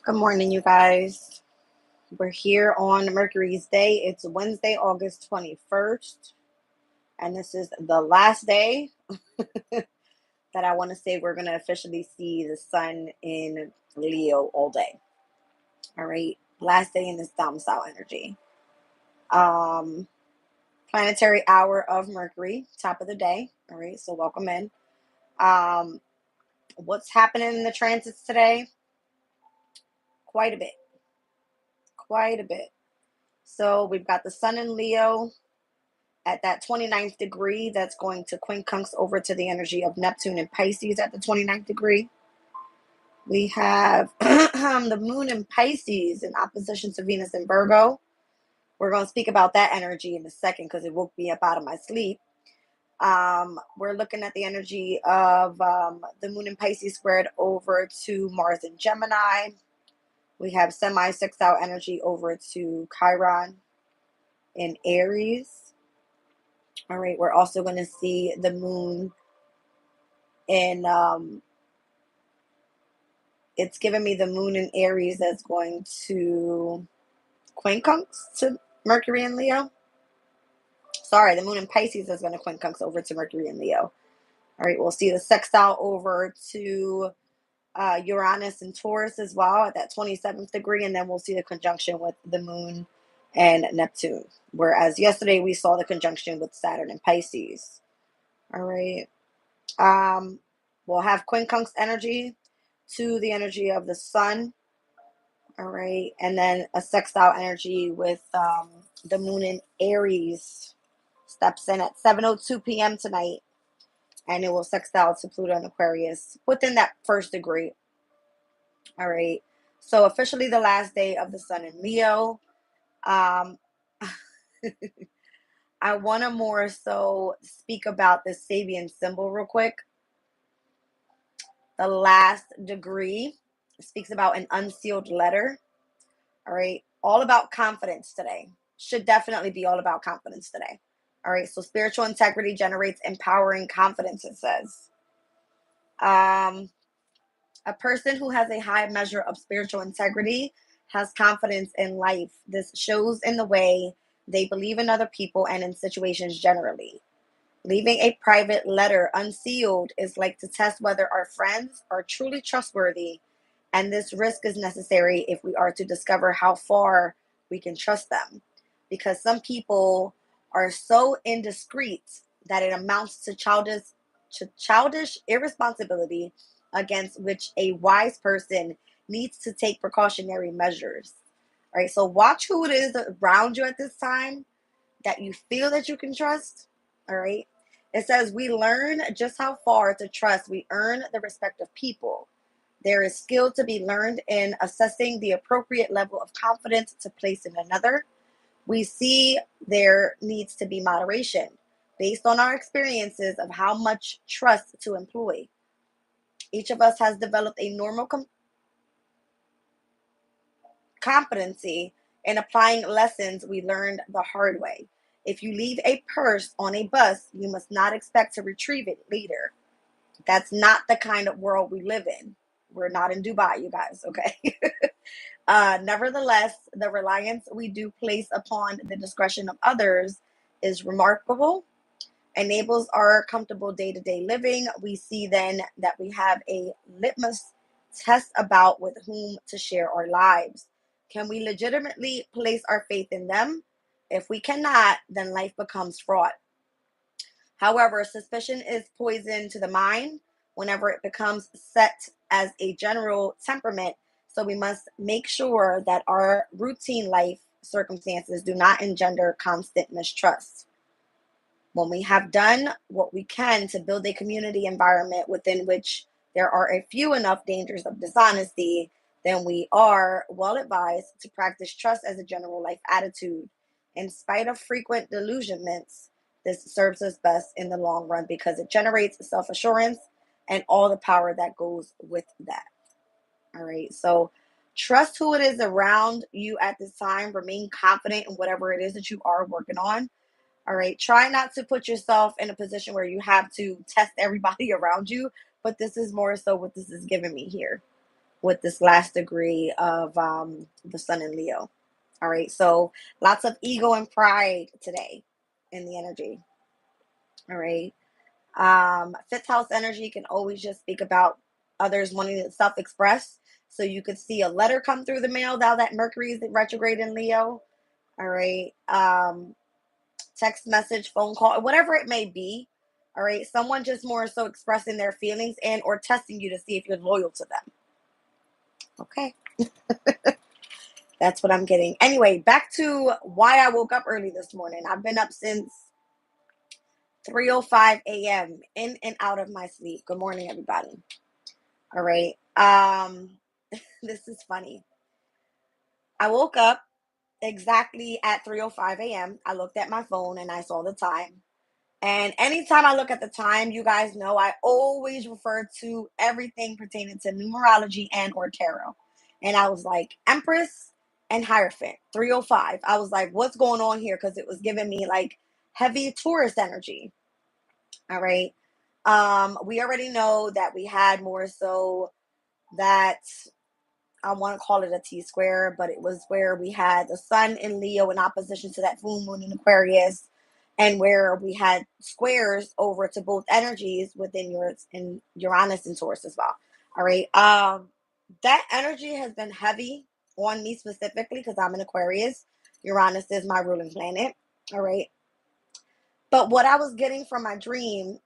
Good morning, you guys. We're here on Mercury's Day. It's Wednesday, August 21st, and this is the last day that I want to say we're going to officially see the sun in Leo all day. All right, last day in this domicile energy. Um, Planetary hour of Mercury, top of the day. All right, so welcome in. Um, what's happening in the transits today? Quite a bit. Quite a bit. So we've got the sun in Leo at that 29th degree. That's going to quincunx over to the energy of Neptune and Pisces at the 29th degree. We have the moon in Pisces in opposition to Venus in Virgo. We're going to speak about that energy in a second because it woke me up out of my sleep. We're looking at the energy of the moon in Pisces squared over to Mars in Gemini. We have semi-sextile energy over to Chiron in Aries. All right, we're also going to see the moon in it's giving me the moon in Aries that's going to quincunx to Mercury and Leo. Sorry, the moon in Pisces is going to quincunx over to Mercury and Leo. All right, we'll see the sextile over to Uranus and Taurus as well at that 27th degree, and then we'll see the conjunction with the moon and Neptune. Whereas yesterday we saw the conjunction with Saturn and Pisces. All right. We'll have quincunx energy to the energy of the sun. All right. And then a sextile energy with the moon in Aries steps in at 7:02 p.m. tonight. And it will sextile to Pluto and Aquarius within that first degree. All right. So officially the last day of the sun in Leo. Um, I want to more so speak about the Sabian symbol real quick. The last degree speaks about an unsealed letter. All right. All about confidence today. Should definitely be all about confidence today. All right. So spiritual integrity generates empowering confidence, it says. A person who has a high measure of spiritual integrity has confidence in life. This shows in the way they believe in other people and in situations generally. Leaving a private letter unsealed is like to test whether our friends are truly trustworthy, and this risk is necessary if we are to discover how far we can trust them. Because some people are so indiscreet that it amounts to childish irresponsibility against which a wise person needs to take precautionary measures. All right, so watch who it is around you at this time that you feel that you can trust. All right. It says we learn just how far to trust. We earn the respect of people. There is skill to be learned in assessing the appropriate level of confidence to place in another. We see there needs to be moderation based on our experiences of how much trust to employ. Each of us has developed a normal competency in applying lessons we learned the hard way. If you leave a purse on a bus, you must not expect to retrieve it later. That's not the kind of world we live in. We're not in Dubai, you guys, okay? Nevertheless, the reliance we do place upon the discretion of others is remarkable, enables our comfortable day to day living. We see then that we have a litmus test about with whom to share our lives. Can we legitimately place our faith in them? If we cannot, then life becomes fraught. However, suspicion is poison to the mind whenever it becomes set as a general temperament. So we must make sure that our routine life circumstances do not engender constant mistrust. When we have done what we can to build a community environment within which there are a few enough dangers of dishonesty, then we are well advised to practice trust as a general life attitude. In spite of frequent delusionments, this serves us best in the long run because it generates self assurance and all the power that goes with that. All right. So trust who it is around you at this time. Remain confident in whatever it is that you are working on. All right. Try not to put yourself in a position where you have to test everybody around you, but this is more so what this is giving me here. with this last degree of the sun in Leo. All right, so lots of ego and pride today in the energy. All right. Fifth house energy can always just speak about others wanting to self express. So you could see a letter come through the mail now that Mercury is retrograde in Leo. All right. Text message, phone call, whatever it may be. All right. Someone just more so expressing their feelings and or testing you to see if you're loyal to them. Okay. That's what I'm getting. Anyway, back to why I woke up early this morning. I've been up since 3:05 a.m. in and out of my sleep. Good morning, everybody. All right. This is funny. I woke up exactly at 3:05 a.m. I looked at my phone and I saw the time. And anytime I look at the time, you guys know I always refer to everything pertaining to numerology and or tarot. And I was like, Empress and Hierophant, 3:05. I was like, what's going on here? Because it was giving me like heavy Taurus energy. All right. We already know that we had more so that I want to call it a T square, but it was where we had the sun in Leo in opposition to that full moon in Aquarius, and where we had squares over to both energies within yours and Uranus and Taurus as well. All right. That energy has been heavy on me specifically because I'm an Aquarius. Uranus is my ruling planet. All right. But what I was getting from my dream,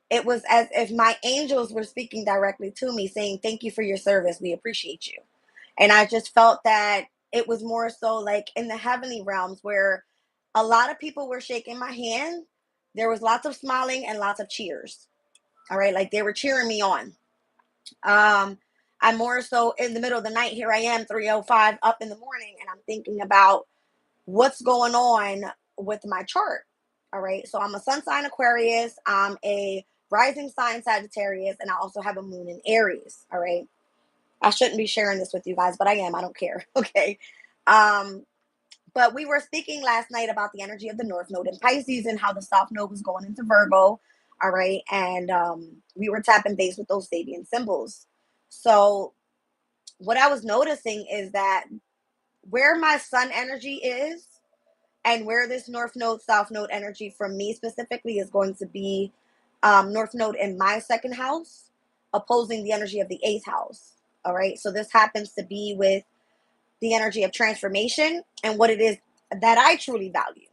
it was as if my angels were speaking directly to me, saying, "Thank you for your service. We appreciate you." And I just felt that it was more so like in the heavenly realms where a lot of people were shaking my hand. There was lots of smiling and lots of cheers. All right. Like they were cheering me on. Um, I'm more so in the middle of the night. Here I am, 3:05 up in the morning, and I'm thinking about what's going on with my chart. All right. So I'm a sun sign Aquarius. I'm a rising sign Sagittarius, and I also have a moon in Aries. All right. I shouldn't be sharing this with you guys, but I am. I don't care. Okay. Um, but we were speaking last night about the energy of the North Node in Pisces and how the South Node was going into Virgo. All right. And we were tapping base with those Sabian symbols. So what I was noticing is that where my sun energy is and where this North Node, South Node energy from me specifically is going to be North Node in my second house, opposing the energy of the eighth house. All right. So this happens to be with the energy of transformation and what it is that I truly value.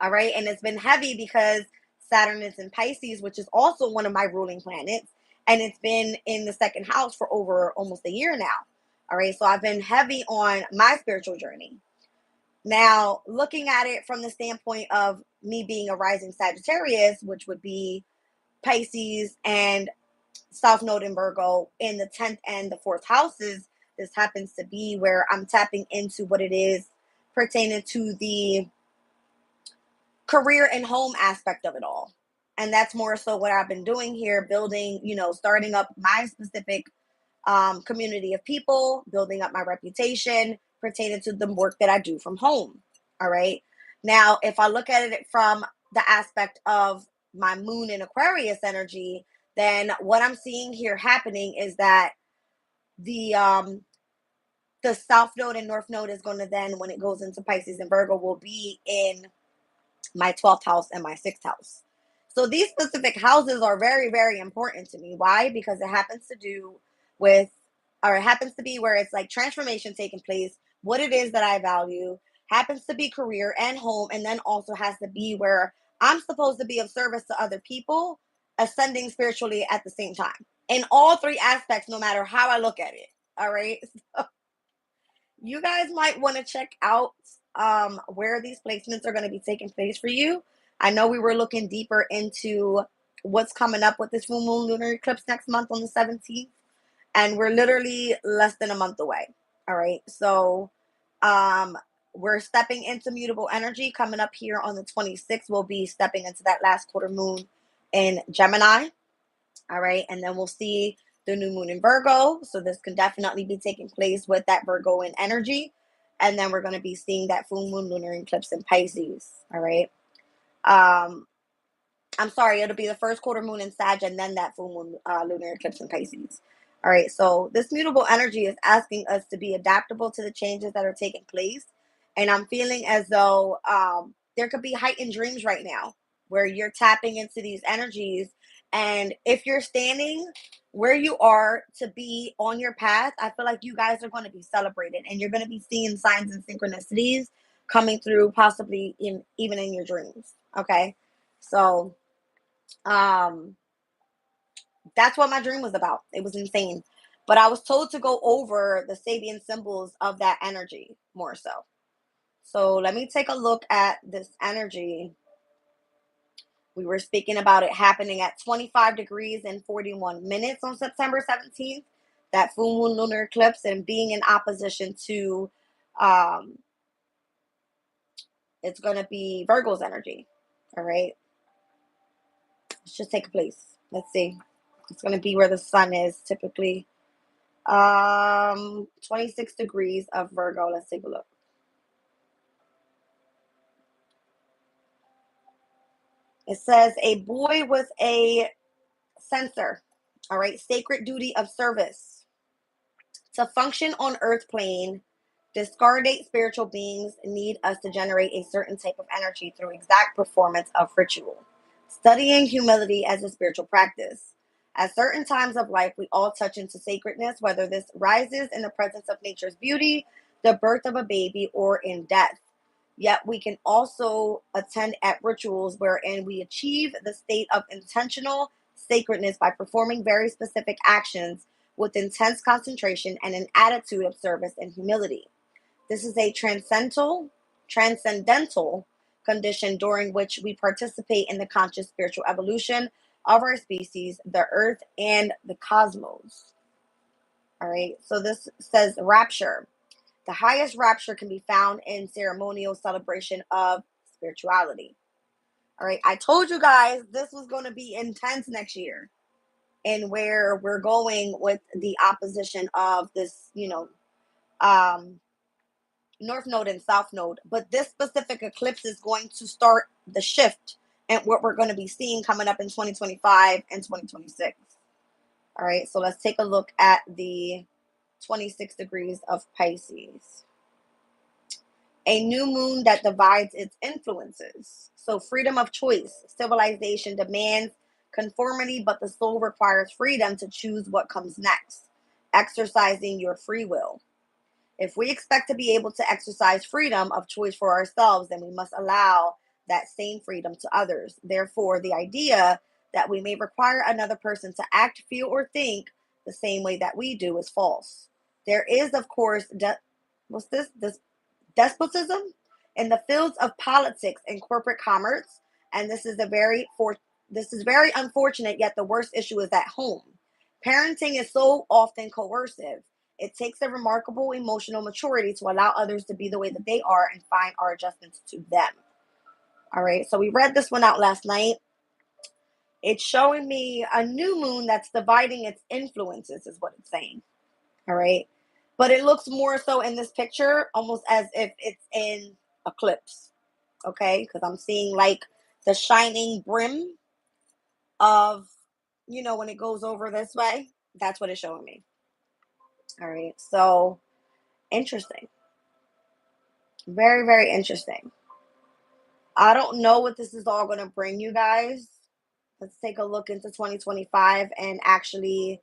All right. And it's been heavy because Saturn is in Pisces, which is also one of my ruling planets. And it's been in the second house for over almost a year now. All right. So I've been heavy on my spiritual journey. Now, looking at it from the standpoint of me being a rising Sagittarius, which would be Pisces and South Node in Virgo in the 10th and the fourth houses, this happens to be where I'm tapping into what it is pertaining to the career and home aspect of it all. And that's more so what I've been doing here, building, starting up my specific community of people, building up my reputation pertaining to the work that I do from home. All right. Now, if I look at it from the aspect of my moon in Aquarius energy, then what I'm seeing here happening is that the um the South Node and North Node is going to then, when it goes into Pisces and Virgo, will be in my 12th house and my 6th house. So these specific houses are very, very important to me. Why? Because it happens to do with, or it happens to be where it's like transformation taking place, what it is that I value, happens to be career and home, and then also has to be where I'm supposed to be of service to other people, ascending spiritually at the same time. In all three aspects, no matter how I look at it. All right. You guys might want to check out where these placements are going to be taking place for you. I know we were looking deeper into what's coming up with this full moon lunar eclipse next month on the 17th, and we're literally less than a month away. All right. So we're stepping into mutable energy coming up here on the 26th. We'll be stepping into that last quarter moon in Gemini. All right. And then we'll see the new moon in Virgo. So this can definitely be taking place with that Virgo in energy. And then we're going to be seeing that full moon lunar eclipse in Pisces. All right. Um, I'm sorry, it'll be the first quarter moon in Sag and then that full moon lunar eclipse in Pisces. All right, so this mutable energy is asking us to be adaptable to the changes that are taking place. And I'm feeling as though there could be heightened dreams right now where you're tapping into these energies. And if you're standing where you are to be on your path, I feel like you guys are going to be celebrated and you're going to be seeing signs and synchronicities coming through, possibly even in your dreams. Okay, so um, that's what my dream was about. It was insane. But I was told to go over the Sabian symbols of that energy more so. So let me take a look at this energy. We were speaking about it happening at 25 degrees and 41 minutes on September 17th, that full moon lunar eclipse, and being in opposition to, um, it's going to be Virgo's energy. All right. Let's just take a place. Let's see. It's going to be where the sun is typically. 26 degrees of Virgo. Let's take a look. It says a boy with a censer. All right, sacred duty of service. To function on earth plane, discardate spiritual beings need us to generate a certain type of energy through exact performance of ritual. Studying humility as a spiritual practice. At certain times of life, we all touch into sacredness, whether this rises in the presence of nature's beauty, the birth of a baby, or in death. Yet we can also attend at rituals wherein we achieve the state of intentional sacredness by performing very specific actions with intense concentration and an attitude of service and humility. This is a transcendental condition during which we participate in the conscious spiritual evolution of our species, the earth, and the cosmos. All right, so this says rapture. The highest rapture can be found in ceremonial celebration of spirituality. All right, I told you guys this was going to be intense next year, and where we're going with the opposition of this, um, North Node and South Node. But this specific eclipse is going to start the shift and what we're going to be seeing coming up in 2025 and 2026. All right, so let's take a look at the 26 degrees of Pisces. A new moon that divides its influences. So, freedom of choice. Civilization demands conformity, but the soul requires freedom to choose what comes next, exercising your free will. If we expect to be able to exercise freedom of choice for ourselves, then we must allow that same freedom to others. Therefore, the idea that we may require another person to act, feel, or think the same way that we do is false. There is, of course, what's this despotism in the fields of politics and corporate commerce, and this is very unfortunate. Yet the worst issue is at home. Parenting is so often coercive. It takes a remarkable emotional maturity to allow others to be the way that they are and find our adjustments to them. All right, so we read this one out last night. It's showing me a new moon that's dividing its influences, is what it's saying. All right, but it looks more so in this picture almost as if it's in eclipse. Okay, because I'm seeing like the shining brim of, when it goes over this way. That's what it's showing me. All right, so interesting. Very, very interesting. I don't know what this is all going to bring you guys. Let's take a look into 2025 and actually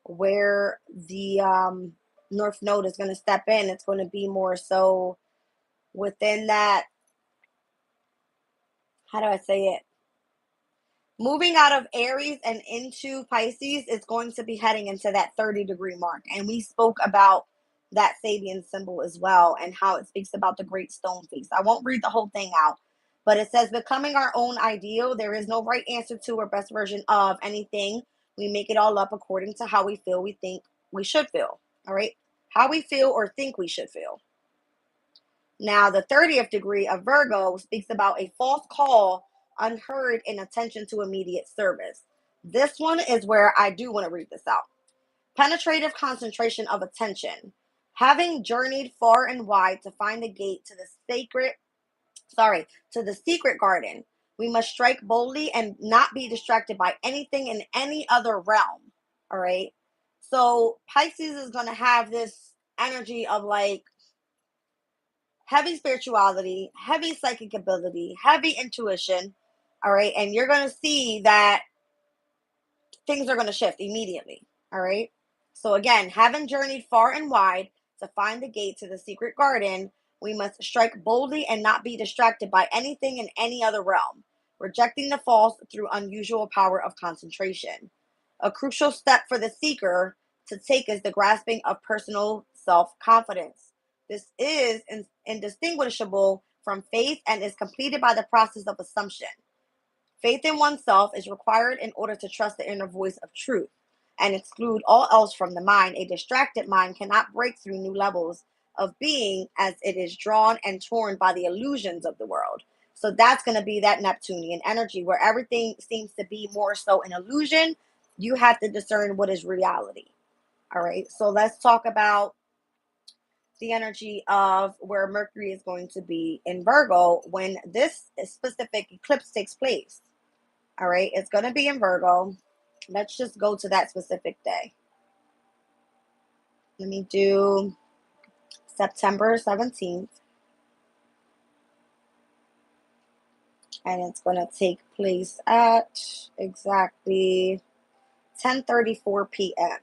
where the North Node is going to step in. It's going to be more so within that, how do I say it? Moving out of Aries and into Pisces, it's going to be heading into that 30-degree mark. And we spoke about that Sabian symbol as well and how it speaks about the great stone face. I won't read the whole thing out, but it says, becoming our own ideal. There is no right answer to or best version of anything. We make it all up according to how we feel we think we should feel. All right. How we feel or think we should feel. Now, the 30th degree of Virgo speaks about a false call, unheard, in attention to immediate service. This one is where I do want to read this out. Penetrative concentration of attention. Having journeyed far and wide to find the gate to the secret garden, we must strike boldly and not be distracted by anything in any other realm. All right. So Pisces is going to have this energy of like heavy spirituality, heavy psychic ability, heavy intuition. All right. And you're going to see that things are going to shift immediately. All right. So, again, having journeyed far and wide to find the gate to the secret garden, we must strike boldly and not be distracted by anything in any other realm, rejecting the false through unusual power of concentration. A crucial step for the seeker to take is the grasping of personal self confidence. This is indistinguishable from faith and is completed by the process of assumption. Faith in oneself is required in order to trust the inner voice of truth and exclude all else from the mind. A distracted mind cannot break through new levels of being as it is drawn and torn by the illusions of the world. So that's going to be that Neptunian energy where everything seems to be more so an illusion. You have to discern what is reality. All right. So let's talk about the energy of where Mercury is going to be in Virgo when this specific eclipse takes place. All right, it's going to be in Virgo. Let's just go to that specific day. Let me do September 17th. And it's going to take place at exactly 10:34 p.m.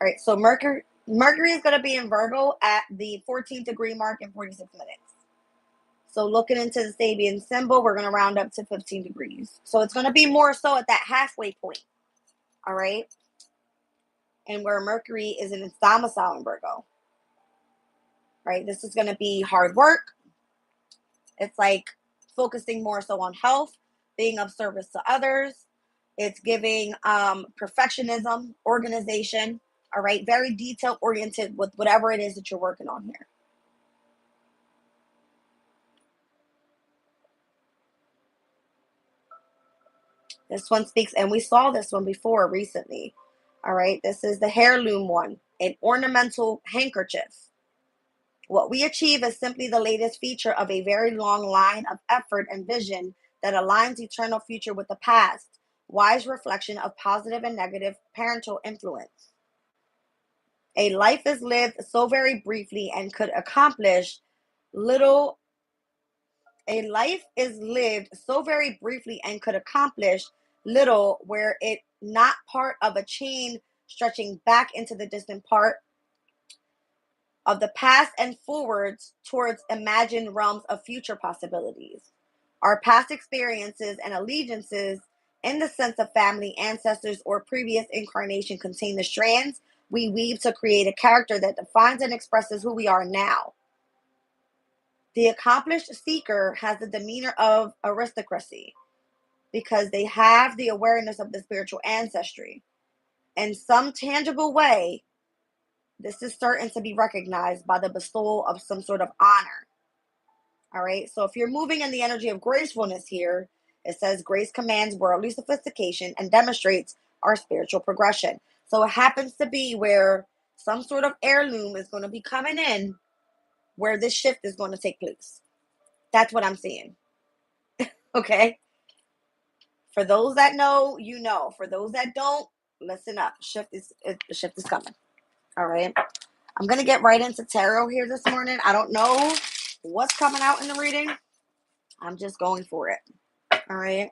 All right, so Mercury is going to be in Virgo at the 14th degree mark in 46 minutes. So looking into the Sabian symbol, we're going to round up to 15 degrees. So it's going to be more so at that halfway point. All right. And where Mercury is in its domicile in Virgo. Right. This is going to be hard work. It's like focusing more so on health, being of service to others. It's giving perfectionism, organization. All right. Very detail oriented with whatever it is that you're working on here. This one speaks, and we saw this one before recently. All right, this is the heirloom one, an ornamental handkerchief. What we achieve is simply the latest feature of a very long line of effort and vision that aligns eternal future with the past, wise reflection of positive and negative parental influence. A life is lived so very briefly and could accomplish little A life is lived so very briefly and could accomplish little were it not part of a chain stretching back into the distant part of the past and forwards towards imagined realms of future possibilities. Our past experiences and allegiances, in the sense of family, ancestors, or previous incarnation, contain the strands we weave to create a character that defines and expresses who we are now. The accomplished seeker has the demeanor of aristocracy because they have the awareness of the spiritual ancestry. In some tangible way, this is certain to be recognized by the bestowal of some sort of honor. All right. So if you're moving in the energy of gracefulness here, it says grace commands worldly sophistication and demonstrates our spiritual progression. So it happens to be where some sort of heirloom is going to be coming in where this shift is going to take place. That's what I'm seeing. Okay. For those that know, you know. For those that don't, listen up. The shift is coming. All right. I'm gonna get right into tarot here this morning. I don't know what's coming out in the reading. I'm just going for it. All right.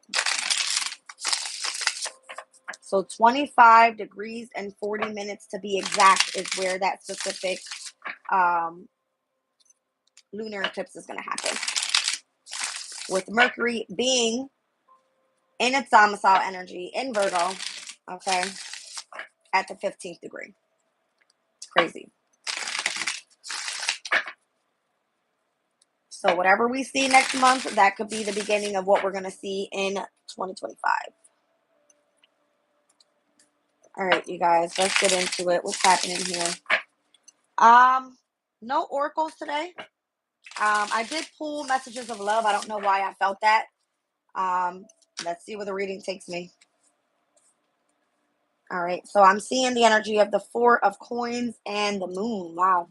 So 25 degrees and 40 minutes to be exact is where that specific lunar eclipse is gonna happen. With Mercury being in its domicile energy in Virgo, okay, at the 15th degree. Crazy. So whatever we see next month, that could be the beginning of what we're going to see in 2025. All right, you guys, let's get into it. What's happening here? No oracles today. I did pull messages of love. I don't know why I felt that. Let's see where the reading takes me. All right, so I'm seeing the energy of the Four of Coins and the Moon. Wow.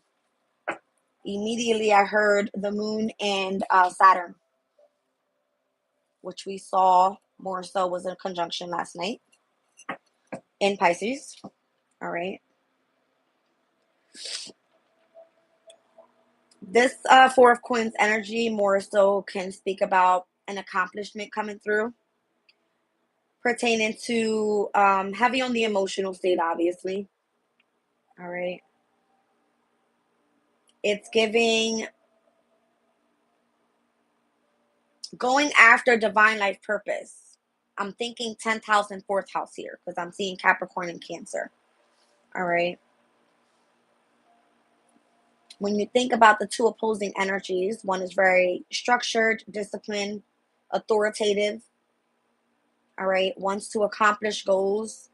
immediately I heard the moon and Saturn, which we saw more so was in conjunction last night in Pisces. All right. This Four of Coins energy more so can speak about an accomplishment coming through, pertaining to heavy on the emotional state, obviously. All right. It's giving going after divine life purpose. I'm thinking 10th house and 4th house here because I'm seeing Capricorn and Cancer. All right. When you think about the two opposing energies, one is very structured, disciplined, authoritative. All right. Wants to accomplish goals.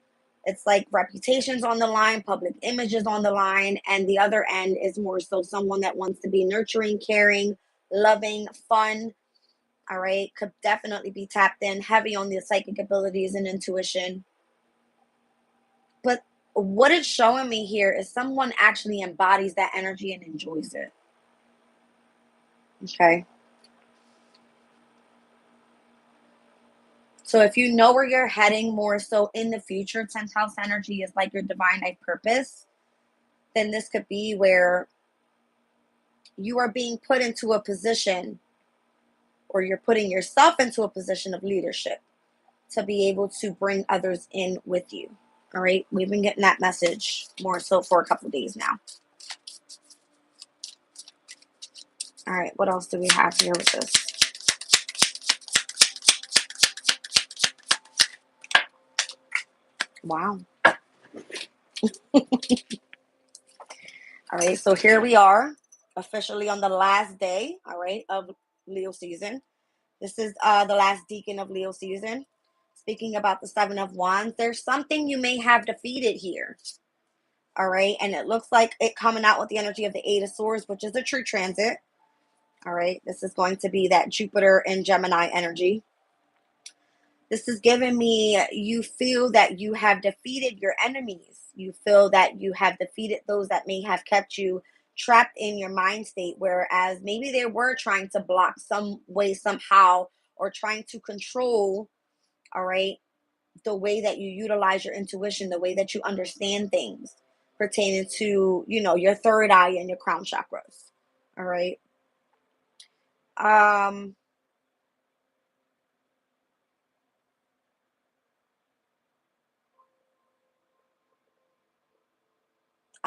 It's like reputations on the line, public images on the line. And the other end is more so someone that wants to be nurturing, caring, loving, fun. All right. Could definitely be tapped in heavy on the psychic abilities and intuition. But what it's showing me here is someone actually embodies that energy and enjoys it. Okay. So if you know where you're heading more so in the future, 10th house energy is like your divine life purpose, then this could be where you are being put into a position, or you're putting yourself into a position of leadership to be able to bring others in with you. All right. We've been getting that message more so for a couple of days now. All right. What else do we have here with this? Wow. All right. So here we are officially on the last day, all right, of Leo season. This is the last deacon of Leo season. Speaking about the Seven of Wands, there's something you may have defeated here. All right. And it looks like it coming out with the energy of the Eight of Swords, which is a true transit. All right. This is going to be that Jupiter and Gemini energy. This is giving me, you feel that you have defeated your enemies. You feel that you have defeated those that may have kept you trapped in your mind state, whereas maybe they were trying to block some way, somehow, or trying to control, all right, the way that you utilize your intuition, the way that you understand things pertaining to, your third eye and your crown chakras. All right.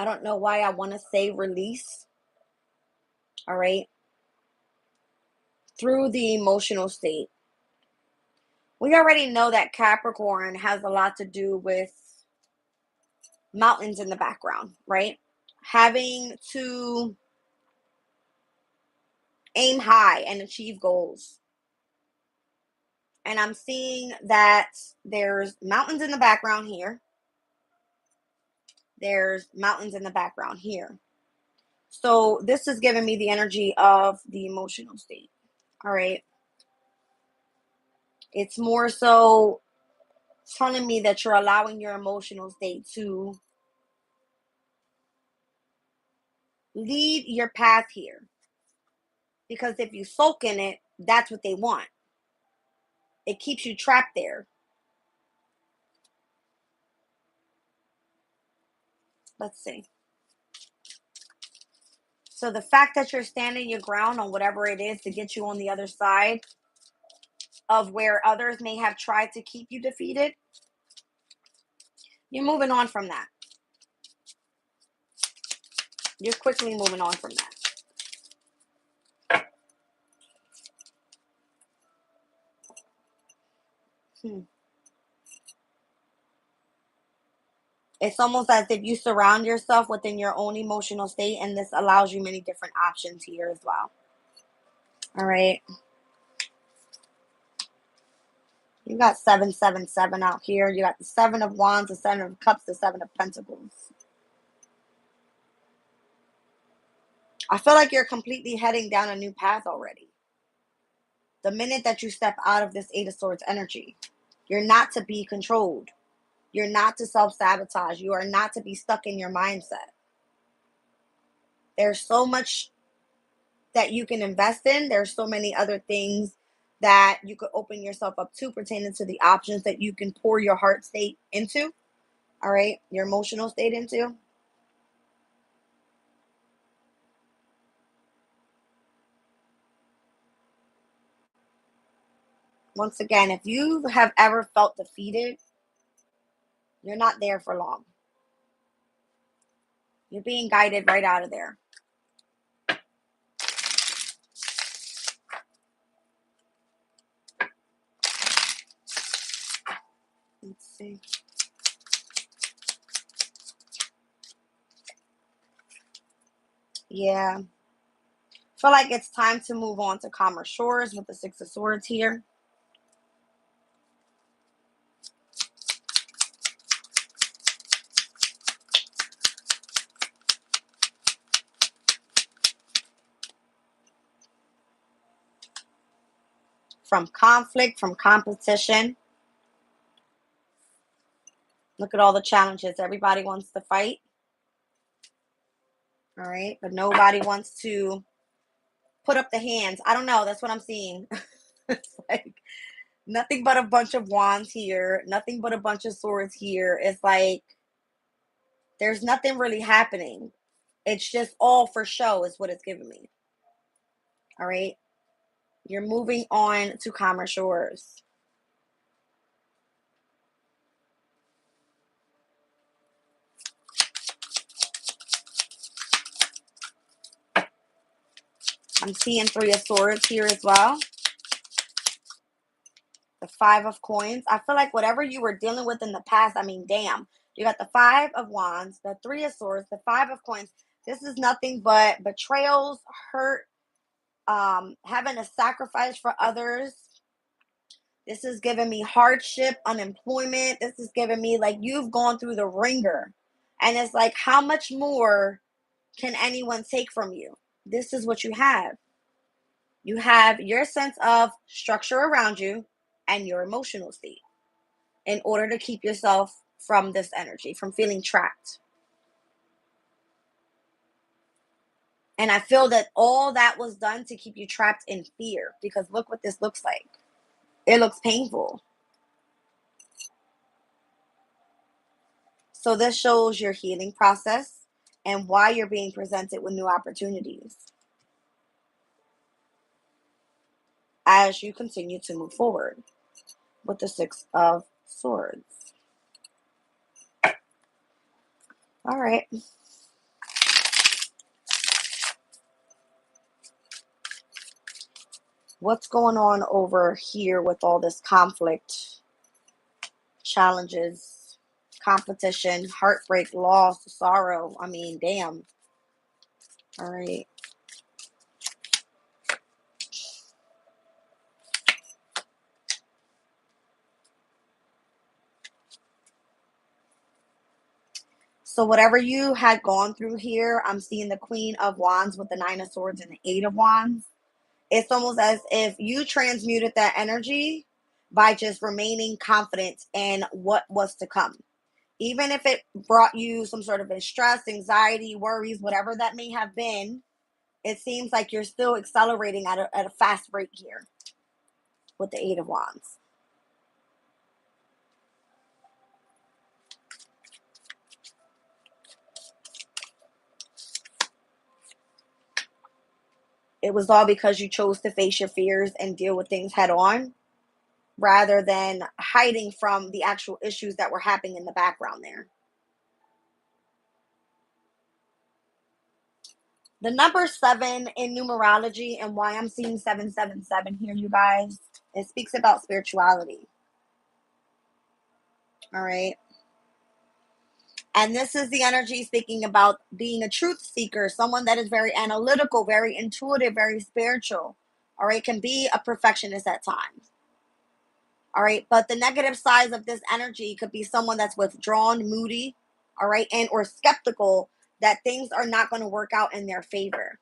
I don't know why I want to say release. All right. Through the emotional state. We already know that Capricorn has a lot to do with mountains in the background, right? Having to aim high and achieve goals. And I'm seeing that there's mountains in the background here. There's mountains in the background here. So this is giving me the energy of the emotional state. All right. It's more so telling me that you're allowing your emotional state to lead your path here. Because if you soak in it, that's what they want. It keeps you trapped there. Let's see. So the fact that you're standing your ground on whatever it is to get you on the other side of where others may have tried to keep you defeated, you're moving on from that. You're quickly moving on from that. It's almost as if you surround yourself within your own emotional state, and this allows you many different options here as well. All right. You got 777 out here. You got the Seven of Wands, the Seven of Cups, the Seven of Pentacles. I feel like you're completely heading down a new path already. The minute that you step out of this Eight of Swords energy, you're not to be controlled. You're not to self-sabotage. You are not to be stuck in your mindset. There's so much that you can invest in. There's so many other things that you could open yourself up to pertaining to the options that you can pour your heart state into. All right, your emotional state into. Once again, if you have ever felt defeated, you're not there for long. You're being guided right out of there. Let's see. Yeah. I feel like it's time to move on to calmer shores with the Six of Swords here. From conflict, from competition. Look at all the challenges. Everybody wants to fight. All right. But nobody wants to put up the hands. I don't know. That's what I'm seeing. It's like nothing but a bunch of wands here. Nothing but a bunch of swords here. It's like there's nothing really happening. It's just all for show is what it's giving me. All right. You're moving on to calmer shores. I'm seeing Three of Swords here as well. The Five of Coins. I feel like whatever you were dealing with in the past, I mean, damn. You got the Five of Wands, the Three of Swords, the Five of Coins. This is nothing but betrayals, hurt, having to sacrifice for others. This is giving me hardship, unemployment. This is giving me like you've gone through the ringer. And it's like, how much more can anyone take from you? This is what you have. You have your sense of structure around you and your emotional state in order to keep yourself from this energy, from feeling trapped. And I feel that all that was done to keep you trapped in fear, because look what this looks like. It looks painful. So this shows your healing process and why you're being presented with new opportunities as you continue to move forward with the Six of Swords. All right. What's going on over here with all this conflict, challenges, competition, heartbreak, loss, sorrow? I mean, damn. All right. So whatever you had gone through here, I'm seeing the Queen of Wands with the Nine of Swords and the Eight of Wands. It's almost as if you transmuted that energy by just remaining confident in what was to come. Even if it brought you some sort of stress, anxiety, worries, whatever that may have been, it seems like you're still accelerating at a fast rate here with the Eight of Wands. It was all because you chose to face your fears and deal with things head on rather than hiding from the actual issues that were happening in the background there. The number 7 in numerology, and why I'm seeing 777 here, you guys, it speaks about spirituality. All right. And this is the energy speaking about being a truth seeker, someone that is very analytical, very intuitive, very spiritual. All right. Can be a perfectionist at times. All right. But the negative sides of this energy could be someone that's withdrawn, moody, all right, and or skeptical that things are not going to work out in their favor.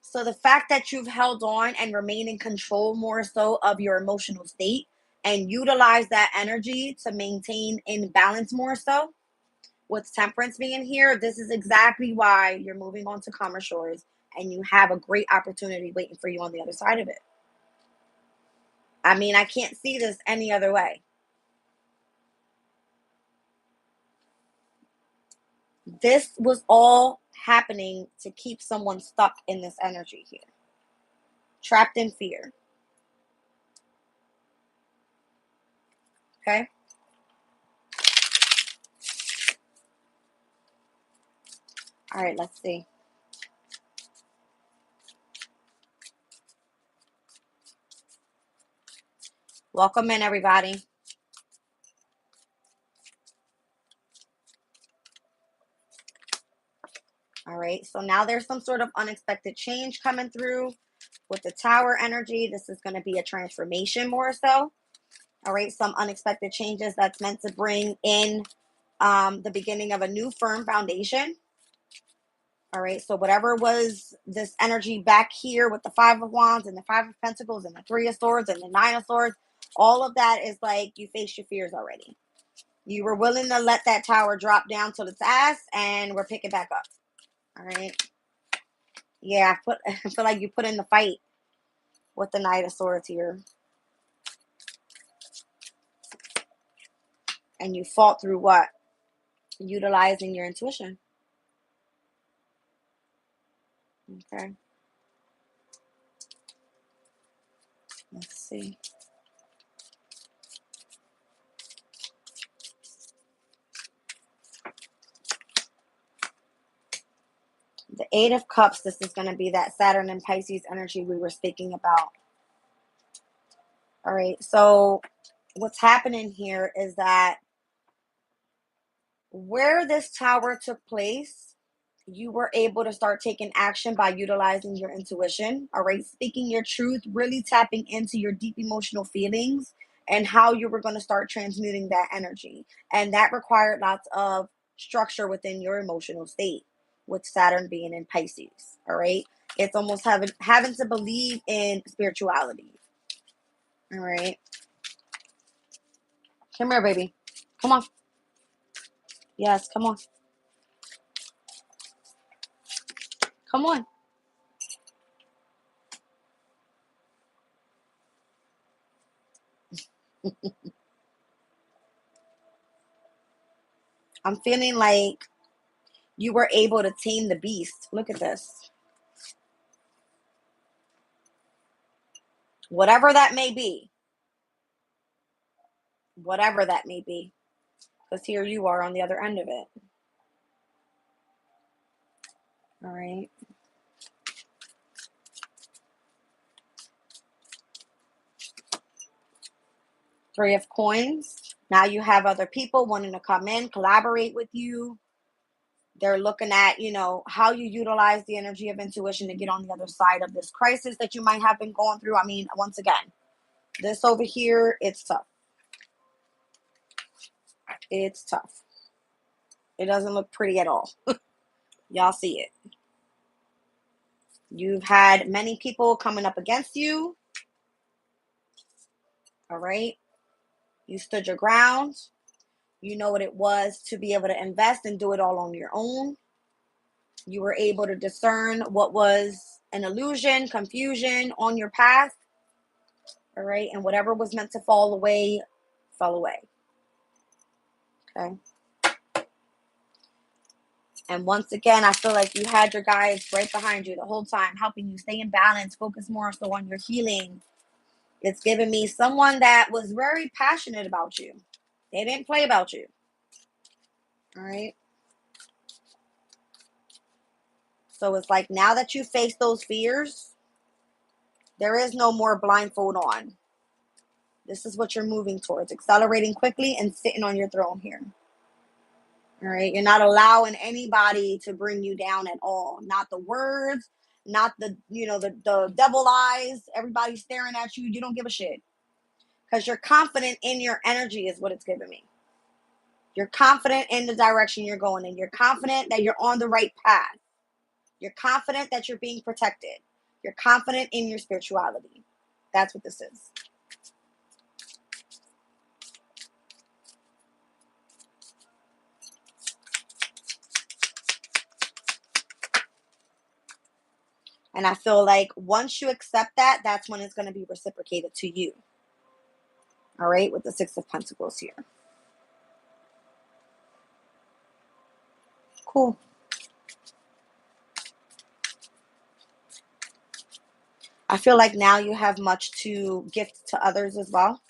So the fact that you've held on and remain in control more so of your emotional state and utilize that energy to maintain in balance more so with temperance being here, this is exactly why you're moving on to calmer shores and you have a great opportunity waiting for you on the other side of it. I mean, I can't see this any other way. This was all happening to keep someone stuck in this energy here, trapped in fear. Okay? All right, let's see. Welcome in, everybody. All right, so now there's some sort of unexpected change coming through with the Tower energy. This is going to be a transformation more so. All right, some unexpected changes that's meant to bring in the beginning of a new firm foundation. All right, so whatever was this energy back here with the Five of Wands and the Five of Pentacles and the Three of Swords and the Nine of Swords, all of that is like you faced your fears already. You were willing to let that tower drop down till its ass, and we're picking back up. All right. Yeah, I feel like you put in the fight with the Knight of Swords here. And you fought through what? Utilizing your intuition. Okay. Let's see. The Eight of Cups, this is going to be that Saturn and Pisces energy we were speaking about. All right, so what's happening here is that where this tower took place, you were able to start taking action by utilizing your intuition. All right, speaking your truth, really tapping into your deep emotional feelings and how you were going to start transmuting that energy. And that required lots of structure within your emotional state, with Saturn being in Pisces. All right, it's almost having to believe in spirituality. All right, come here, baby. Come on. Yes, come on. Come on. I'm feeling like you were able to tame the beast. Look at this. Whatever that may be. Whatever that may be. Because here you are on the other end of it. All right. Three of Coins. Now you have other people wanting to come in, collaborate with you. They're looking at, how you utilize the energy of intuition to get on the other side of this crisis that you might have been going through. I mean, once again, this over here, it's tough. It's tough. It doesn't look pretty at all. Y'all see it. You've had many people coming up against you. All right. You stood your ground. You know what it was to be able to invest and do it all on your own. You were able to discern what was an illusion, confusion on your path. All right. And whatever was meant to fall away, fell away. Okay. And once again, I feel like you had your guides right behind you the whole time, helping you stay in balance, focus more so on your healing. It's giving me someone that was very passionate about you. They didn't play about you. All right. So it's like now that you face those fears, there is no more blindfold on. This is what you're moving towards, accelerating quickly and sitting on your throne here. All right. You're not allowing anybody to bring you down at all. Not the words, not the devil eyes, everybody staring at you. You don't give a shit. Because you're confident in your energy is what it's giving me. You're confident in the direction you're going in. You're confident that you're on the right path. You're confident that you're being protected. You're confident in your spirituality. That's what this is. And I feel like once you accept that, that's when it's going to be reciprocated to you. All right, with the Six of Pentacles here. Cool. I feel like now you have much to gift to others as well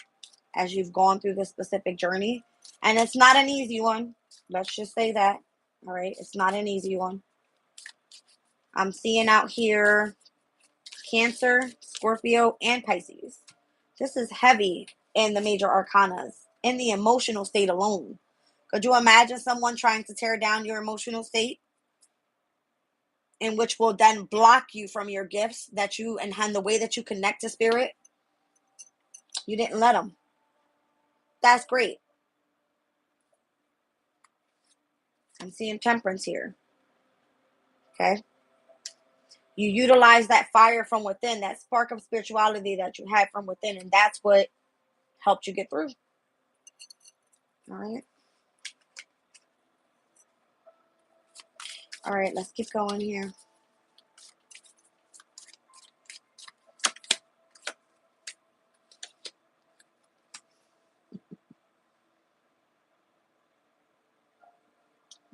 as you've gone through this specific journey. And it's not an easy one. Let's just say that. All right, it's not an easy one. I'm seeing out here Cancer, Scorpio, and Pisces. This is heavy in the major arcanas, in the emotional state alone. Could you imagine someone trying to tear down your emotional state? In which will then block you from your gifts that you and the way that you connect to spirit. You didn't let them. That's great. I'm seeing Temperance here. Okay. You utilize that fire from within, that spark of spirituality that you had from within, and that's what helped you get through. All right. All right, let's keep going here.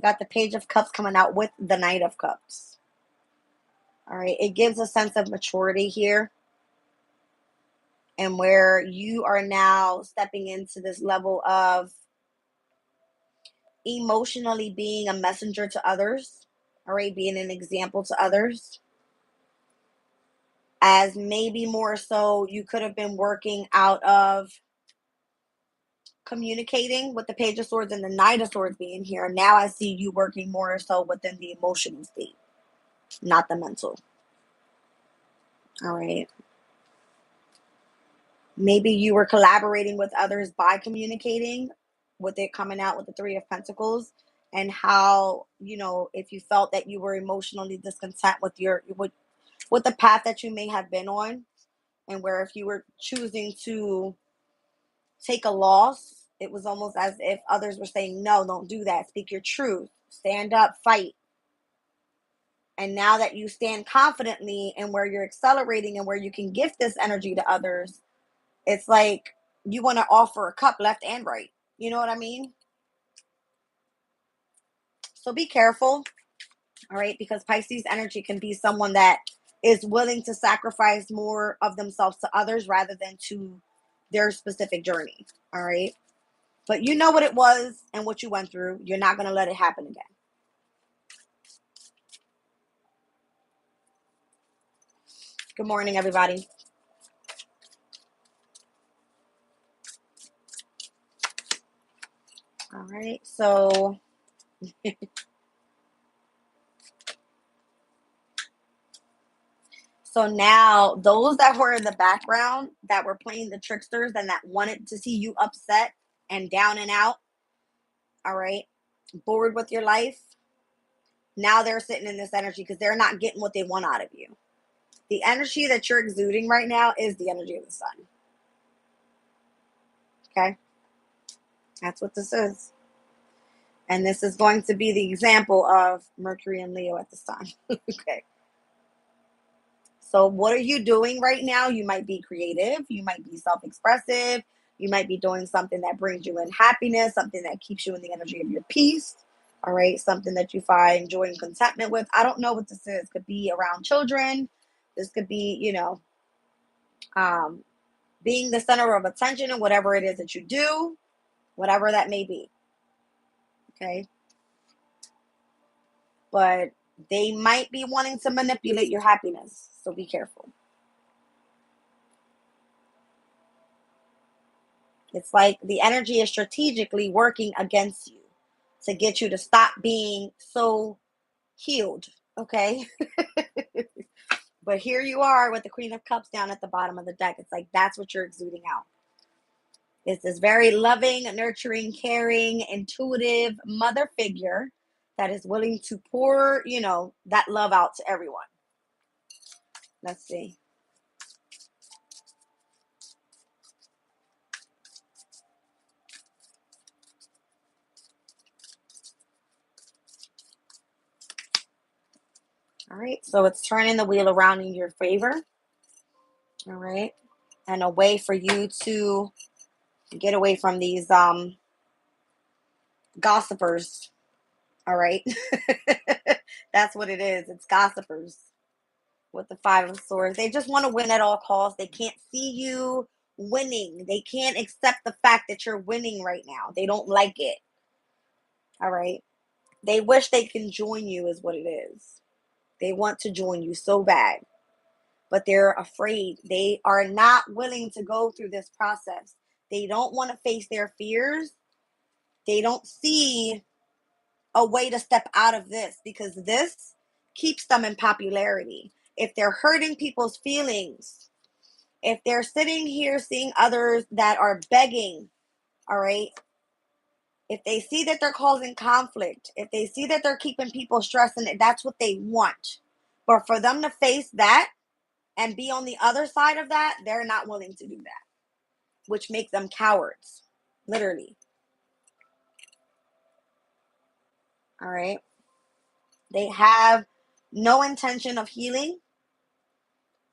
Got the Page of Cups coming out with the Knight of Cups. All right, it gives a sense of maturity here. And where you are now stepping into this level of emotionally being a messenger to others. All right, being an example to others. As maybe more so you could have been working out of communicating with the Page of Swords and the Knight of Swords being here. Now I see you working more so within the emotional state, not the mental. All right. Maybe you were collaborating with others by communicating, with it coming out with the Three of Pentacles, and how, you know, if you felt that you were emotionally discontent with with the path that you may have been on, and where if you were choosing to take a loss, it was almost as if others were saying, no, don't do that. Speak your truth. Stand up, fight. And now that you stand confidently and where you're accelerating and where you can gift this energy to others, it's like you want to offer a cup left and right. You know what I mean? So be careful. All right. Because Pisces energy can be someone that is willing to sacrifice more of themselves to others rather than to their specific journey. All right. But you know what it was and what you went through. You're not going to let it happen again. Good morning, everybody. All right. So so now those that were in the background that were playing the tricksters and that wanted to see you upset and down and out, all right, bored with your life, now they're sitting in this energy because they're not getting what they want out of you. The energy that you're exuding right now is the energy of the sun. Okay? That's what this is. And this is going to be the example of Mercury and Leo at this time. Okay. So what are you doing right now? You might be creative. You might be self-expressive. You might be doing something that brings you in happiness, something that keeps you in the energy of your peace. All right. Something that you find joy and contentment with. I don't know what this is. Could be around children. This could be, you know, being the center of attention in whatever it is that you do, whatever that may be. Okay. But they might be wanting to manipulate your happiness. So be careful. It's like the energy is strategically working against you to get you to stop being so healed. Okay. But here you are with the Queen of Cups down at the bottom of the deck. It's like that's what you're exuding out. It's this very loving, nurturing, caring, intuitive mother figure that is willing to pour, you know, that love out to everyone. Let's see. All right. So it's turning the wheel around in your favor. All right. And a way for you to get away from these gossipers. All right. That's what it is. It's gossipers with the Five of Swords. They just want to win at all costs. They can't see you winning. They can't accept the fact that you're winning right now. They don't like it. All right. They wish they can join you is what it is. They want to join you so bad, but they're afraid. They are not willing to go through this process. They don't want to face their fears. They don't see a way to step out of this because this keeps them in popularity. If they're hurting people's feelings, if they're sitting here seeing others that are begging, all right, if they see that they're causing conflict, if they see that they're keeping people stressed, and that's what they want. But for them to face that and be on the other side of that, they're not willing to do that, which makes them cowards, literally. All right. They have no intention of healing.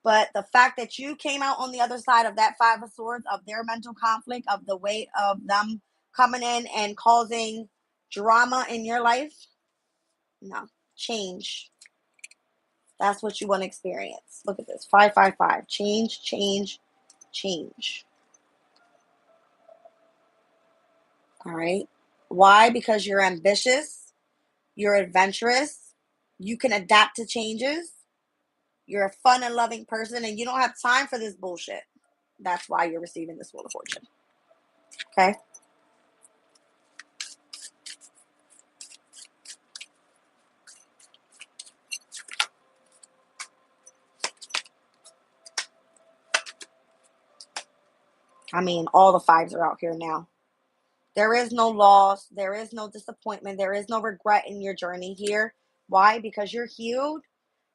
But the fact that you came out on the other side of that Five of Swords, of their mental conflict, of the weight of them coming in and causing drama in your life, no, change. That's what you want to experience. Look at this. 555. Change, change, change. All right. Why? Because you're ambitious. You're adventurous. You can adapt to changes. You're a fun and loving person, and you don't have time for this bullshit. That's why you're receiving this Wheel of Fortune. Okay. I mean, all the fives are out here now. There is no loss. There is no disappointment. There is no regret in your journey here. Why? Because you're healed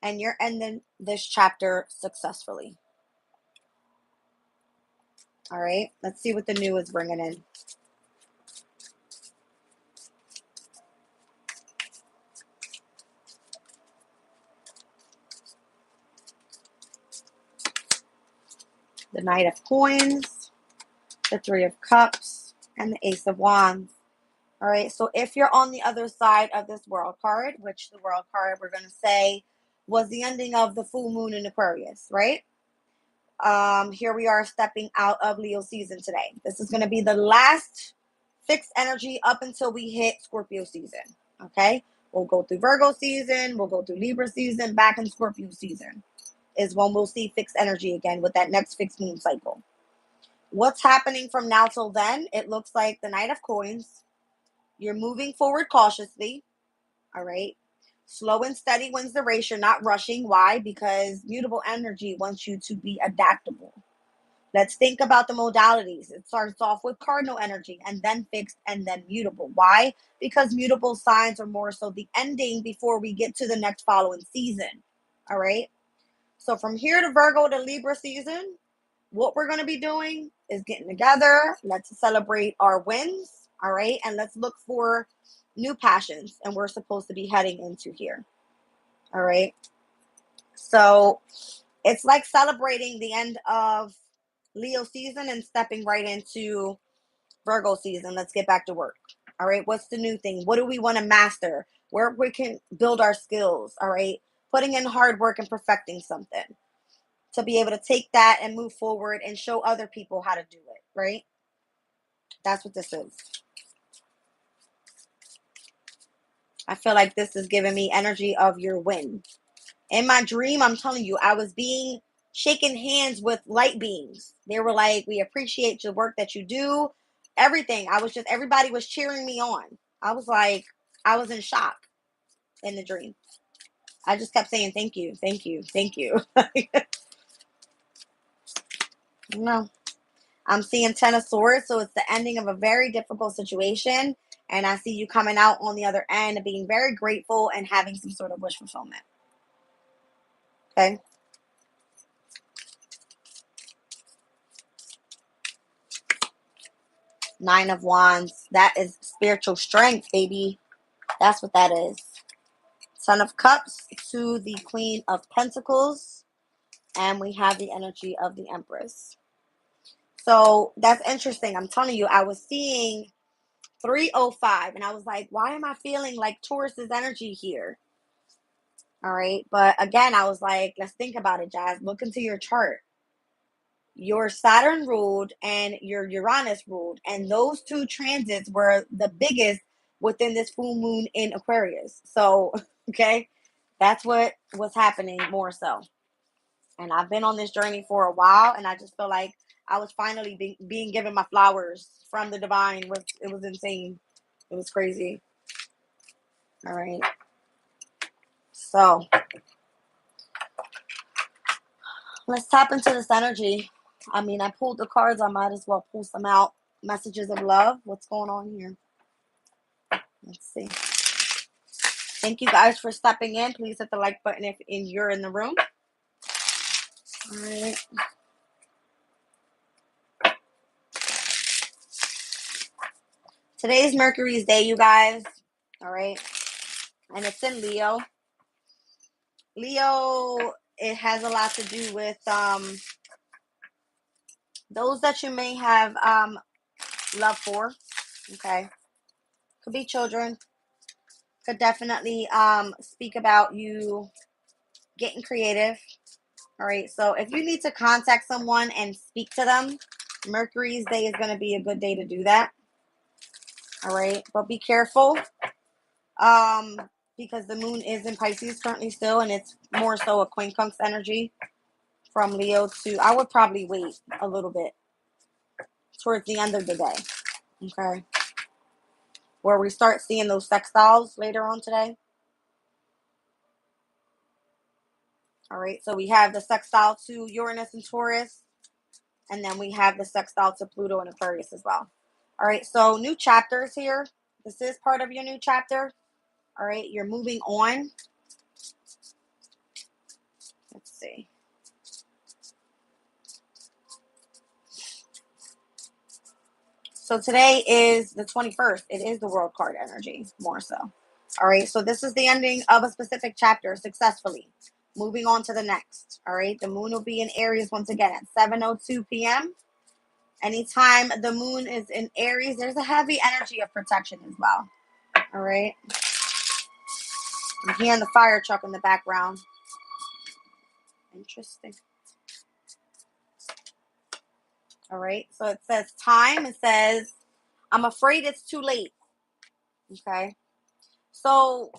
and you're ending this chapter successfully. All right. Let's see what the new is bringing in. The Knight of Coins, the Three of Cups, and the Ace of Wands. All right. So if you're on the other side of this World card, which the World card we're going to say was the ending of the full moon in Aquarius, right? Here we are stepping out of Leo season today. This is going to be the last fixed energy up until we hit Scorpio season. Okay. We'll go through Virgo season. We'll go through Libra season. Back in Scorpio season is when we'll see fixed energy again with that next fixed moon cycle. What's happening from now till then? It looks like the Knight of Coins. You're moving forward cautiously. All right. Slow and steady wins the race. You're not rushing. Why? Because mutable energy wants you to be adaptable. Let's think about the modalities. It starts off with cardinal energy and then fixed and then mutable. Why? Because mutable signs are more so the ending before we get to the next following season. All right. So from here to Virgo to Libra season, what we're going to be doing is getting together. Let's celebrate our wins. All right. And let's look for new passions. And we're supposed to be heading into here. All right. So it's like celebrating the end of Leo season and stepping right into Virgo season. Let's get back to work. All right. What's the new thing? What do we want to master? Where we can build our skills. All right. Putting in hard work and perfecting something to be able to take that and move forward and show other people how to do it. Right. That's what this is. I feel like this is giving me energy of your win. In my dream, I'm telling you, I was being shaken hands with light beings. They were like, we appreciate the work that you do. Everything. Everybody was cheering me on. I was like, I was in shock in the dream. I just kept saying, thank you, thank you, thank you. No, I'm seeing Ten of Swords. So it's the ending of a very difficult situation. And I see you coming out on the other end and being very grateful and having some sort of wish fulfillment. Okay. Nine of Wands. That is spiritual strength, baby. That's what that is. Ten of Cups to the Queen of Pentacles. And we have the energy of the Empress. So that's interesting. I'm telling you, I was seeing 305 and I was like, why am I feeling like Taurus's energy here? All right. But again, I was like, let's think about it, Jazz. Look into your chart. Your Saturn ruled and your Uranus ruled. And those two transits were the biggest within this full moon in Aquarius. So, okay, that's what was happening more so. And I've been on this journey for a while, and I just feel like I was finally being given my flowers from the divine. It was insane. It was crazy. All right. So let's tap into this energy. I mean, I pulled the cards. I might as well pull some out. Messages of love. What's going on here? Let's see. Thank you guys for stepping in. Please hit the like button if you're in the room. All right. Today's Mercury's day, you guys. All right. And it's in Leo. Leo, it has a lot to do with those that you may have love for. Okay. Could be children. Could definitely speak about you getting creative. All right. So if you need to contact someone and speak to them, Mercury's day is going to be a good day to do that. All right. But be careful. Because the moon is in Pisces currently still, and it's more so a quincunx energy from Leo to, I would probably wait a little bit towards the end of the day. Okay. Where we start seeing those sextiles later on today. All right. So we have the sextile to Uranus and Taurus. And then we have the sextile to Pluto and Aquarius as well. All right. So new chapters here. This is part of your new chapter. All right. You're moving on. Let's see. So today is the 21st. It is the world card energy, more so. All right. So this is the ending of a specific chapter successfully. Moving on to the next. All right. The moon will be in Aries once again at 7:02 p.m. Anytime the moon is in Aries, there's a heavy energy of protection as well. All right. I'm hearing the fire truck in the background. Interesting. All right. So it says time. It says, I'm afraid it's too late. Okay. So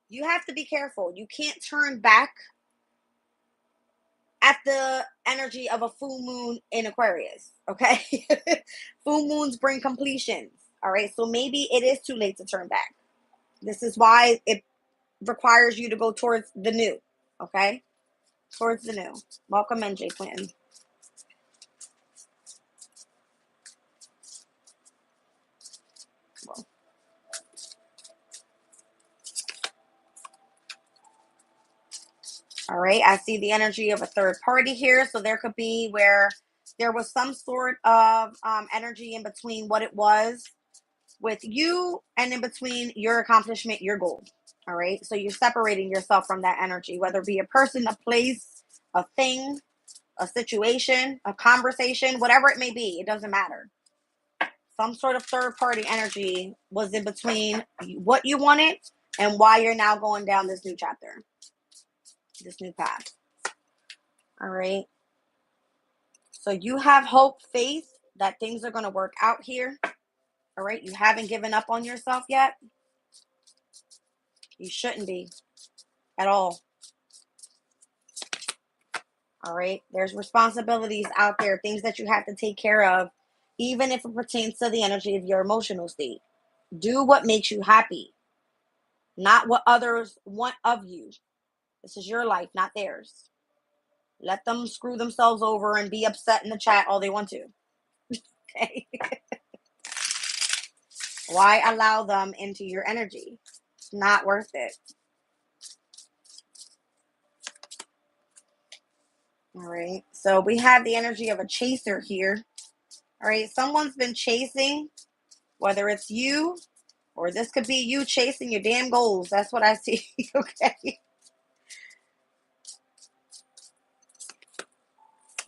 you have to be careful. You can't turn back at the energy of a full moon in Aquarius. Okay. Full moons bring completions. All right. So maybe it is too late to turn back. This is why it requires you to go towards the new. Okay. Towards the new. Welcome in, Jay Clinton. All right, I see the energy of a third party here. So there could be where there was some sort of energy in between what it was with you and in between your accomplishment, your goal. All right, so you're separating yourself from that energy, whether it be a person, a place, a thing, a situation, a conversation, whatever it may be. It doesn't matter. Some sort of third party energy was in between what you wanted and why you're now going down this new chapter, this new path. All right. So you have hope, faith that things are going to work out here. All right. You haven't given up on yourself yet. You shouldn't be at all. All right. There's responsibilities out there, things that you have to take care of, even if it pertains to the energy of your emotional state. Do what makes you happy, not what others want of you. This is your life, not theirs. Let them screw themselves over and be upset in the chat all they want to. Okay. Why allow them into your energy? It's not worth it. All right. So we have the energy of a chaser here. All right. Someone's been chasing, whether it's you Or this could be you chasing your damn goals. That's what I see. Okay.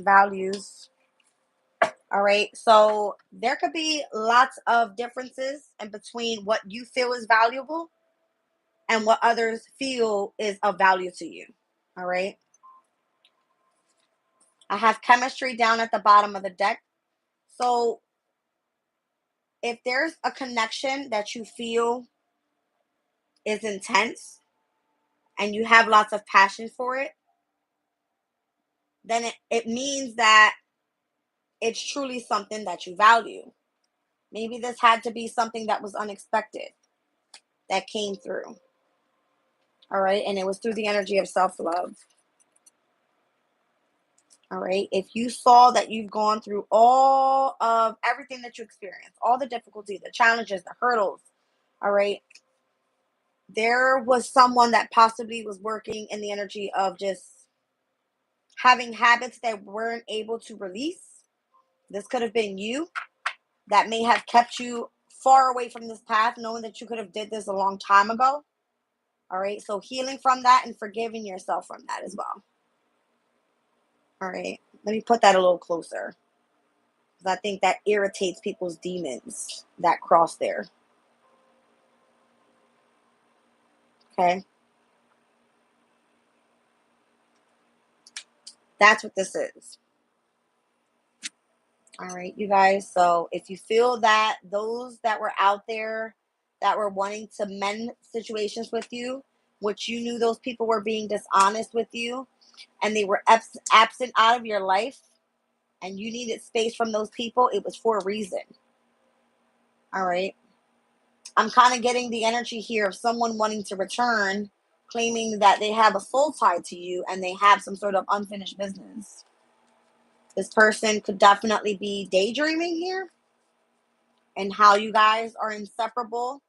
Values. All right. So there could be lots of differences in between what you feel is valuable and what others feel is of value to you. All right. I have chemistry down at the bottom of the deck. So if there's a connection that you feel is intense and you have lots of passion for it, then it means that it's truly something that you value. Maybe this had to be something that was unexpected that came through. All right. And it was through the energy of self love. All right. If you saw that you've gone through all of everything that you experienced, all the difficulties, the challenges, the hurdles, all right, there was someone that possibly was working in the energy of just having habits that weren't able to release. This could have been you that may have kept you far away from this path, knowing that you could have did this a long time ago. All right. So healing from that and forgiving yourself from that as well. All right. Let me put that a little closer, because I think that irritates people's demons that cross there. Okay. That's what this is. All right, you guys. So if you feel that those that were out there that were wanting to mend situations with you, which you knew those people were being dishonest with you and they were absent out of your life and you needed space from those people, it was for a reason. All right. I'm kind of getting the energy here of someone wanting to return, claiming that they have a soul tie to you and they have some sort of unfinished business. This person could definitely be daydreaming here and how you guys are inseparable.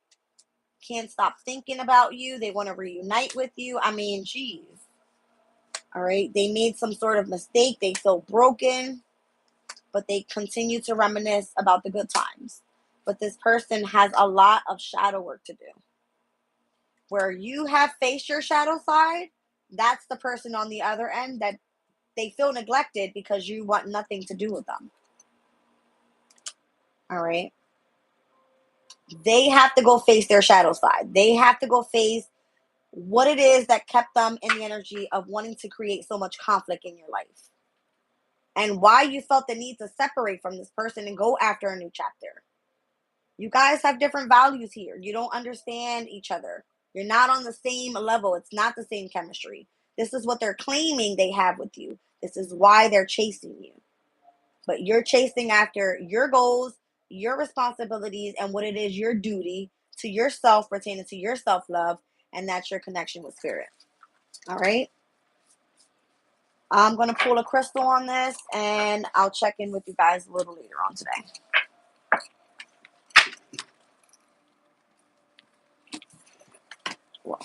Can't stop thinking about you. They want to reunite with you. I mean, geez. All right. They made some sort of mistake. They feel broken, but they continue to reminisce about the good times. But this person has a lot of shadow work to do. Where you have faced your shadow side, that's the person on the other end that they feel neglected because you want nothing to do with them. All right. They have to go face their shadow side. They have to go face what it is that kept them in the energy of wanting to create so much conflict in your life. And why you felt the need to separate from this person and go after a new chapter. You guys have different values here. You don't understand each other. You're not on the same level. It's not the same chemistry. This is what they're claiming they have with you. This is why they're chasing you. But you're chasing after your goals, your responsibilities, and what it is your duty to yourself pertaining to your self-love, and that's your connection with spirit. All right? I'm going to pull a crystal on this, and I'll check in with you guys a little later on today. Whoa.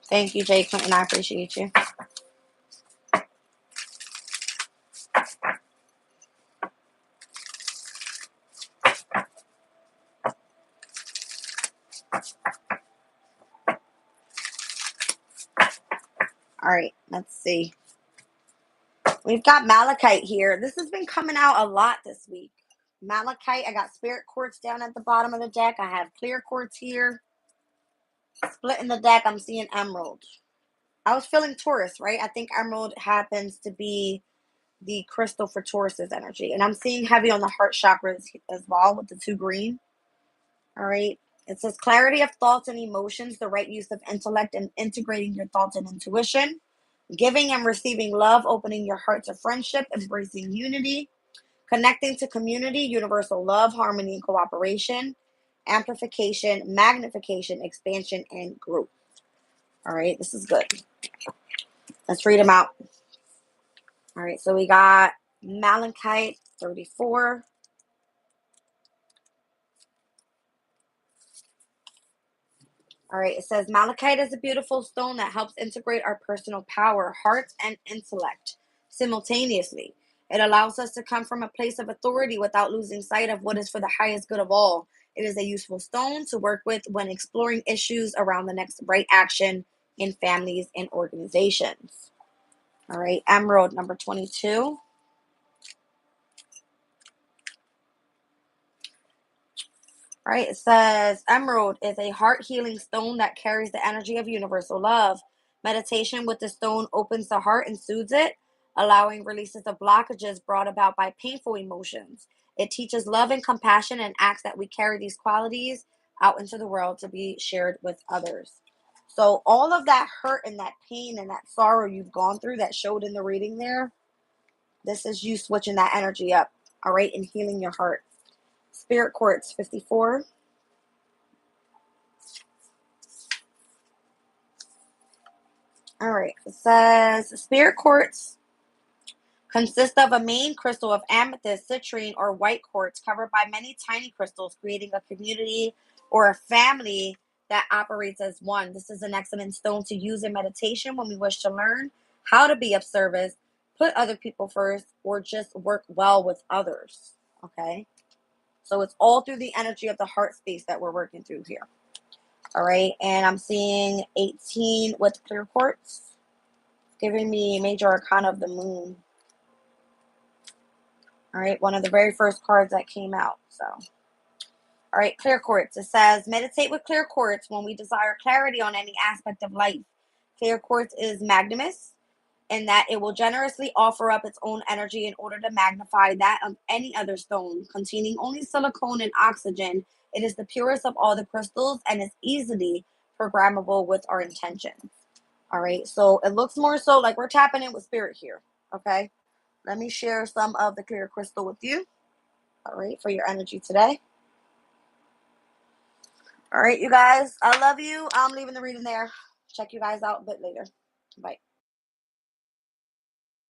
Thank you, Jay Clinton. I appreciate you. All right, let's see. We've got malachite here. This has been coming out a lot this week. Malachite. I got spirit quartz down at the bottom of the deck. I have clear quartz here. Splitting the deck, I'm seeing emerald. I was feeling Taurus, right? I think emerald happens to be the crystal for Taurus's energy. And I'm seeing heavy on the heart chakras as well with the 2 green. All right. It says clarity of thoughts and emotions, the right use of intellect and integrating your thoughts and intuition, giving and receiving love, opening your heart to friendship, embracing unity, connecting to community, universal love, harmony, and cooperation, amplification, magnification, expansion, and growth. All right. This is good. Let's read them out. All right. So we got malachite 34. All right, it says malachite is a beautiful stone that helps integrate our personal power, heart, and intellect simultaneously. It allows us to come from a place of authority without losing sight of what is for the highest good of all. It is a useful stone to work with when exploring issues around the next right action in families and organizations. All right, emerald number 22. All right, it says emerald is a heart healing stone that carries the energy of universal love. Meditation with the stone opens the heart and soothes it, allowing releases of blockages brought about by painful emotions. It teaches love and compassion and asks that we carry these qualities out into the world to be shared with others. So, all of that hurt and that pain and that sorrow you've gone through that showed in the reading there, this is you switching that energy up, all right, and healing your heart. Spirit Quartz 54. All right. It says spirit quartz consists of a main crystal of amethyst, citrine, or white quartz covered by many tiny crystals, creating a community or a family that operates as one. This is an excellent stone to use in meditation when we wish to learn how to be of service, put other people first, or just work well with others. Okay. So it's all through the energy of the heart space that we're working through here. All right. And I'm seeing 18 with clear quartz, giving me major arcana of the moon. All right, one of the very first cards that came out. So, all right, clear quartz. It says, meditate with clear quartz when we desire clarity on any aspect of life. Clear quartz is magnanimous in that it will generously offer up its own energy in order to magnify that of any other stone. Containing only silicone and oxygen, it is the purest of all the crystals and is easily programmable with our intentions. All right, so it looks more so like we're tapping in with spirit here. Okay, let me share some of the clear crystal with you. All right, for your energy today. All right, you guys, I love you. I'm leaving the reading there. Check you guys out a bit later. Bye.